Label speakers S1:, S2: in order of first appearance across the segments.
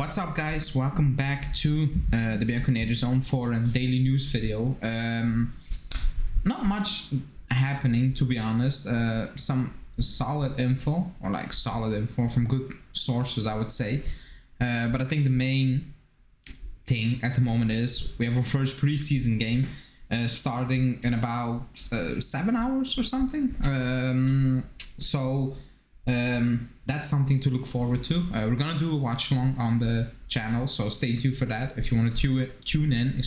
S1: What's up, guys? Welcome back to the Bianconator Zone for a daily news video. Not much happening, to be honest. Some solid info, from good sources, I would say. But I think the main thing at the moment is we have our first preseason game starting in about 7 hours or something. That's something to look forward to. We're gonna do a watch along on the channel, so stay tuned for that if you want to tune in,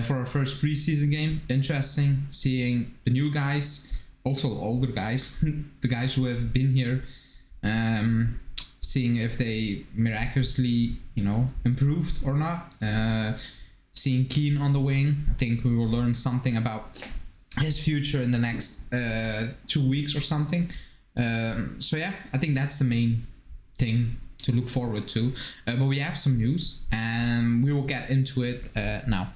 S1: for our first preseason game. Interesting seeing the new guys, also older guys, the guys who have been here, seeing if they miraculously, improved or not. Seeing Keane on the wing, I think we will learn something about his future in the next 2 weeks or something. I think that's the main thing to look forward to. But we have some news and we will get into it now.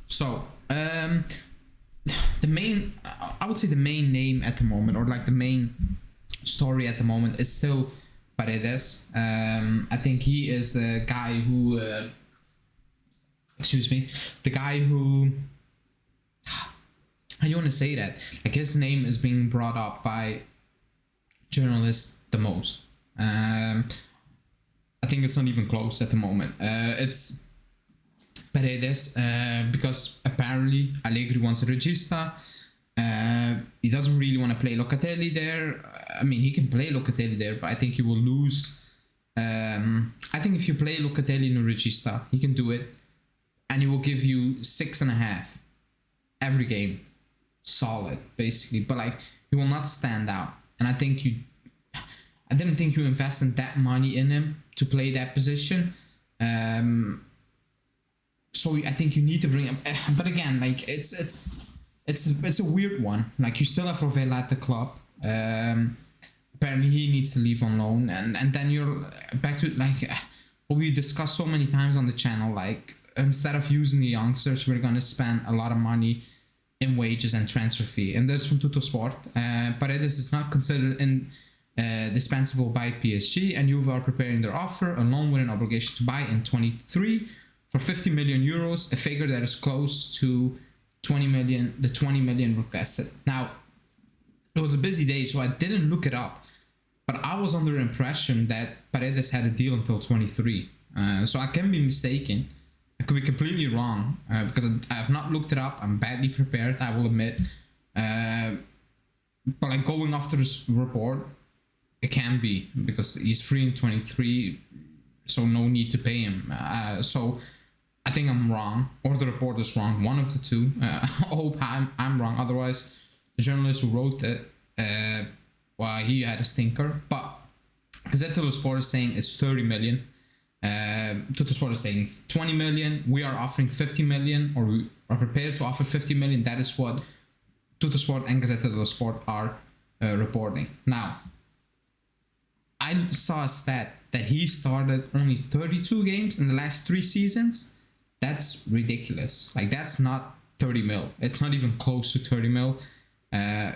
S1: So, I would say the main name at the moment, or like the main story at the moment, is still Paredes. I think he is the guy who... the guy who, how do you want to say that? Like, his name is being brought up by journalists the most. I think it's not even close at the moment. It's Paredes, because apparently Allegri wants a regista. He doesn't really want to play Locatelli there. I mean, he can play Locatelli there, but I think he will lose. I think if you play Locatelli in a regista, he can do it. And he will give you 6.5 every game, solid basically. But like, he will not stand out. And I didn't think you invested that money in him to play that position. So I think you need to bring him. But again, like it's a weird one. Like, you still have Rovella at the club. Apparently he needs to leave on loan, and then you're back to like what we discussed so many times on the channel. Like, instead of using the youngsters, we're going to spend a lot of money in wages and transfer fee. And that's from Tuttosport. Paredes is not considered indispensable by PSG, and Juve are preparing their offer, along with an obligation to buy in 23 for 50 million euros, a figure that is close to 20 million requested. Now, it was a busy day, so I didn't look it up, but I was under the impression that Paredes had a deal until 23. So I can be mistaken. I could be completely wrong, because I have not looked it up. I'm badly prepared, I will admit. But like, going after this report, it can be, because he's free in 23, so no need to pay him. So I think I'm wrong, or the report is wrong. One of the two. I hope I'm wrong. Otherwise, the journalist who wrote it, he had a stinker. But Gazzetta dello Sport is saying it's 30 million. Tuttosport is saying 20 million. We are offering 50 million, or we are prepared to offer 50 million. That is what Tuttosport and Gazzetta dello Sport are reporting. Now, I saw a stat that he started only 32 games in the last 3 seasons. That's ridiculous. Like, that's not 30 mil. It's not even close to 30 mil.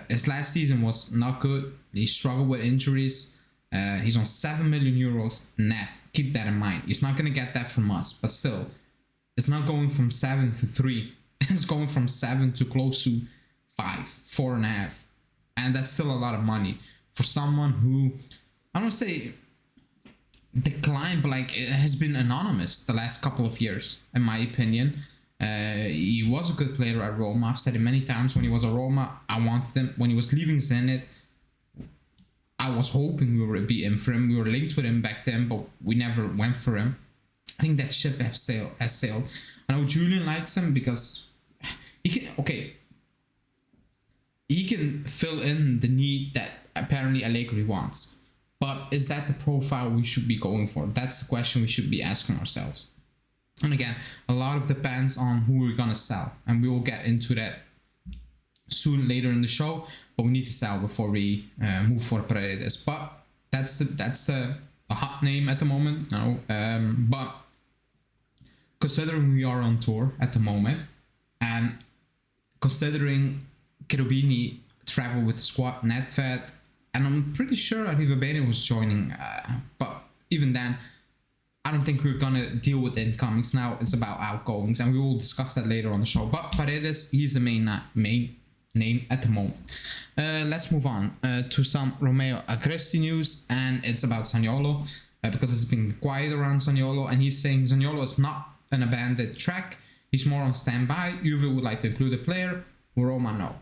S1: His last season was not good. He struggled with injuries. He's on 7 million euros net. Keep that in mind. He's not going to get that from us, but still, it's not going from 7 to 3. It's going from 7 to close to 4.5. And that's still a lot of money for someone who, I don't say declined, but like, it has been anonymous the last couple of years, in my opinion. He was a good player at Roma. I've said it many times. When he was at Roma, I wanted him. When he was leaving Zenit, I was hoping we would be in for him. We were linked with him back then, but we never went for him. I think that ship has sailed. I know Julian likes him because he can fill in the need that apparently Allegri wants. But is that the profile we should be going for? That's the question we should be asking ourselves. And again, a lot of depends on who we're gonna sell, and we will get into that soon later in the show. But we need to sell before we move for Paredes. But that's the hot name at the moment. But considering we are on tour at the moment, and considering Cherubini travel with the squad, Nedved, and I'm pretty sure Arriva Bene was joining. But even then, I don't think we're gonna deal with incomings now. It's about outgoings, and we will discuss that later on the show. But Paredes, he's the main name at the moment. Let's move on to some Romeo Agresti news, and it's about Zaniolo, because it's been quiet around Zaniolo, and he's saying Zaniolo is not an abandoned track. He's more on standby. Juve would like to include a player, Roma no.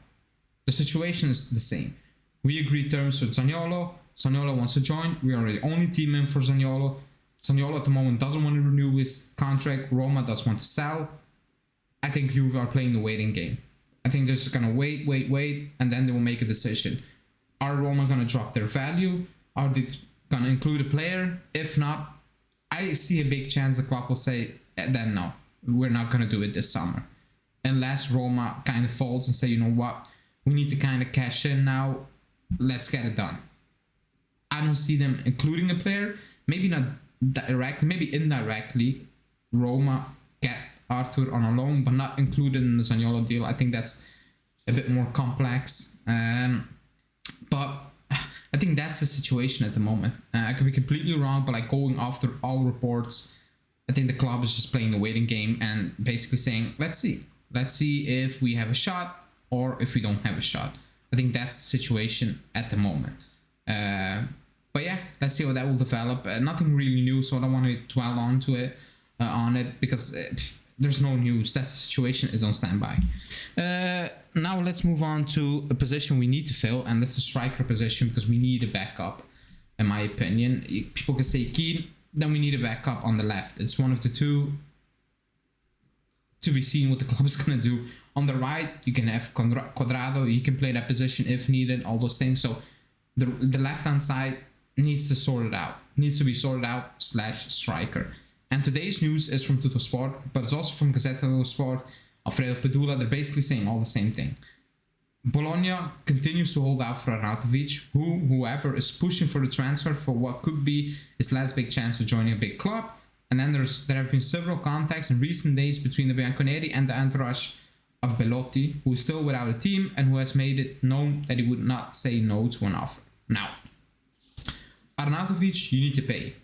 S1: The situation is the same. We agreed terms with Zaniolo. Zaniolo wants to join. We are the only team in for Zaniolo. Zaniolo at the moment doesn't want to renew his contract. Roma does want to sell. I think Juve are playing the waiting game. I think they're just going to wait, and then they will make a decision. Are Roma going to drop their value? Are they going to include a player? If not, I see a big chance the club will say, then no, we're not going to do it this summer. Unless Roma kind of falls and say, you know what, we need to kind of cash in now. Let's get it done. I don't see them including a player. Maybe not directly, maybe indirectly. Roma get Arthur on a loan, but not included in the Zaniolo deal. I think that's a bit more complex. But I think that's the situation at the moment. I could be completely wrong, but like going after all reports, I think the club is just playing the waiting game and basically saying, let's see if we have a shot or if we don't have a shot. I think that's the situation at the moment. But yeah, let's see how that will develop. Nothing really new, so I don't want to dwell on it because there's no news. That's the situation. It's on standby. Now let's move on to a position we need to fill, and that's the striker position, because we need a backup, in my opinion. People can say Keane, then we need a backup on the left. It's one of the two. To be seen what the club is going to do. On the right, you can have Quadrado. He can play that position if needed, all those things. So the left-hand side needs to sort it out. Needs to be sorted out / striker. And today's news is from Tuttosport, but it's also from Gazzetta dello Sport, Alfredo Pedula. They're basically saying all the same thing. Bologna continues to hold out for Arnautovic, whoever is pushing for the transfer for what could be his last big chance of joining a big club. And then there have been several contacts in recent days between the Bianconeri and the entourage of Belotti, who is still without a team and who has made it known that he would not say no to an offer. Now, Arnautovic, you need to pay.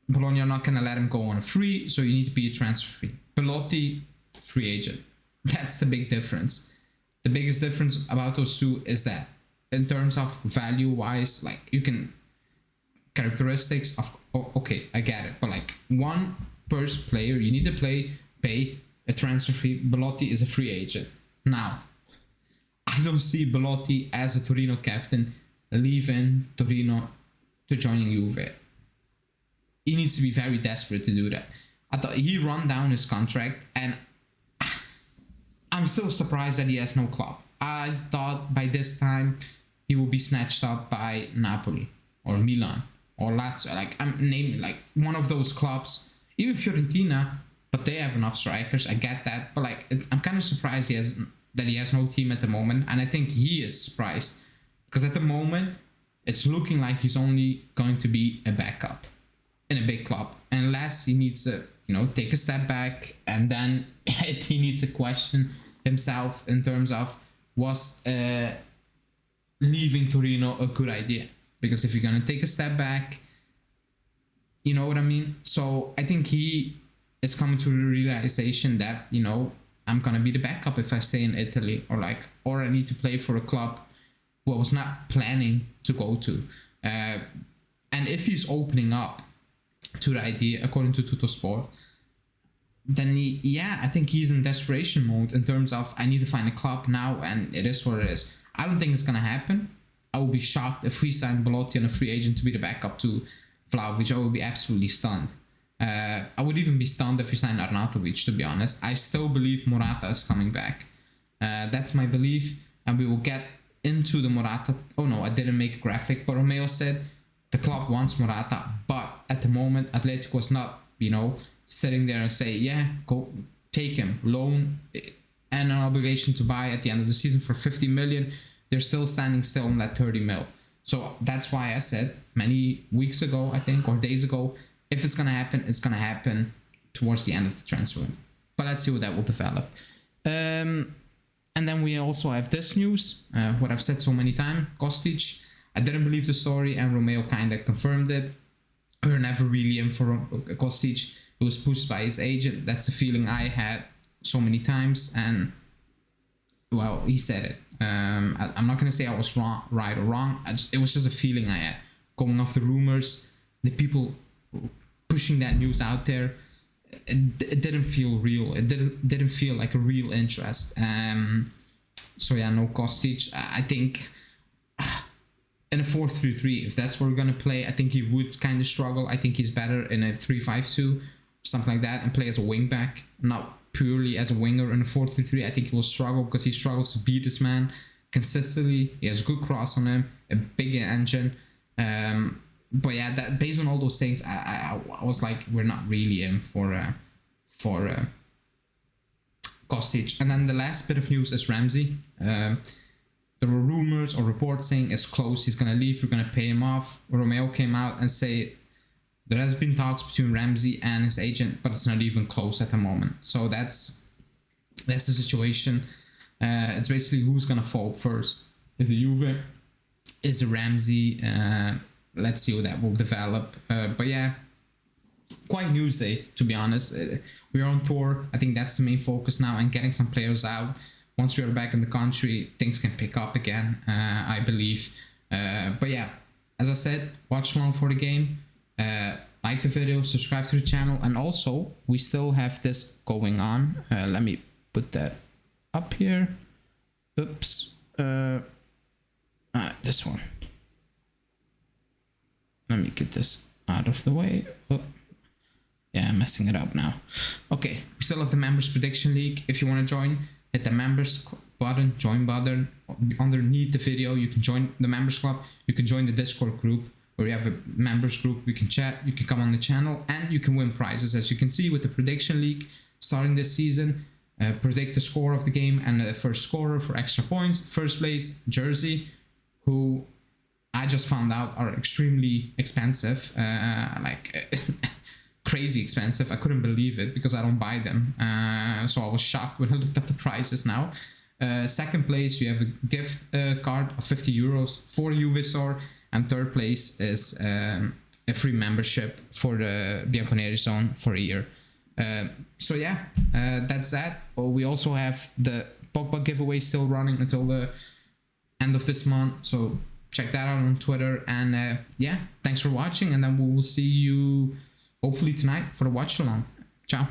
S1: Bologna are not going to let him go on a free, so you need to be a transfer fee. Belotti, free agent. That's the big difference. The biggest difference about those two is that in terms of value-wise, like you can... characteristics of okay, I get it, but like one per player, you need to pay a transfer fee. Belotti is a free agent. Now, I don't see Belotti as a Torino captain leaving Torino to joining Juve. He needs to be very desperate to do that. I thought he run down his contract, and I'm still surprised that he has no club. I thought by this time he will be snatched up by Napoli or Milan or Lazio. Like I'm naming like one of those clubs, even Fiorentina, but they have enough strikers. I get that, but like I'm kind of surprised he has no team at the moment, and I think he is surprised because at the moment it's looking like he's only going to be a backup in a big club, unless he needs to take a step back, and then he needs to question himself in terms of was leaving Torino a good idea. Because if you're going to take a step back, you know what I mean? So I think he is coming to the realization that, I'm going to be the backup if I stay in Italy, or I need to play for a club who I was not planning to go to. And if he's opening up to the idea, according to Tuttosport, then I think he's in desperation mode in terms of I need to find a club now, and it is what it is. I don't think it's going to happen. I would be shocked if we signed Belotti on a free agent to be the backup to Vlahovic. I would be absolutely stunned. I would even be stunned if we signed Arnautovic, to be honest. I still believe Morata is coming back. That's my belief, and we will get into the Morata. Oh no, I didn't make a graphic, but Romeo said the club wants Morata, but at the moment Atletico is not, sitting there and say, yeah, go take him, loan, and an obligation to buy at the end of the season for 50 million. They're still standing still on that 30 mil. So that's why I said many weeks ago, I think, or days ago, if it's going to happen, it's going to happen towards the end of the transfer window. But let's see how that will develop. And then we also have this news, what I've said so many times, Kostic. I didn't believe the story, and Romeo kind of confirmed it. We were never really in for Kostic. It was pushed by his agent. That's the feeling I had so many times, and well, he said it. I'm not going to say I was right or wrong. It was just a feeling I had. Going off the rumors, the people pushing that news out there, it didn't feel real. It didn't feel like a real interest. So yeah, no Kostic. I think in a 4-3-3, if that's what we're going to play, I think he would kind of struggle. I think he's better in a 3-5-2, something like that, and play as a wing back, not purely as a winger. In a 4-3-3, I think he will struggle because he struggles to beat this man consistently. He has a good cross on him, a big engine. But yeah, that based on all those things, I was like, we're not really in for Kostic. And then the last bit of news is Ramsey. There were rumors or reports saying it's close, he's gonna leave, we're gonna pay him off. Romeo came out and say there has been talks between Ramsey and his agent, but it's not even close at the moment. So that's the situation. It's basically who's gonna fold first. Is it Juve? Is it Ramsey? Let's see how that will develop. But yeah, quite news day, to be honest. We're on tour. I think that's the main focus now, and getting some players out. Once we are back in the country, things can pick up again, I believe. But yeah, as I said, watch along for the game. Like the video, subscribe to the channel, and also we still have this going on. Let me put that up here. Oops. This one. Let me get this out of the way. Oh. Yeah, I'm messing it up now. Okay, we still have the Members Prediction League. If you want to join, hit the Members button, join button. Underneath the video, you can join the Members Club. You can join the Discord group, where we have a Members group. We can chat, you can come on the channel, and you can win prizes. As you can see with the Prediction League starting this season, predict the score of the game and the first scorer for extra points. First place, Jersey, who I just found out are extremely expensive, crazy expensive. I couldn't believe it because I don't buy them. So I was shocked when I looked up the prices now. Second place, you have a gift card of 50 euros for Juve store. And third place is a free membership for the Bianconeri Zone for a year. So yeah, that's that. We also have the Pogba giveaway still running until the end of this month. So check that out on Twitter. And yeah, thanks for watching. And then we will see you hopefully tonight for the watch along. Ciao.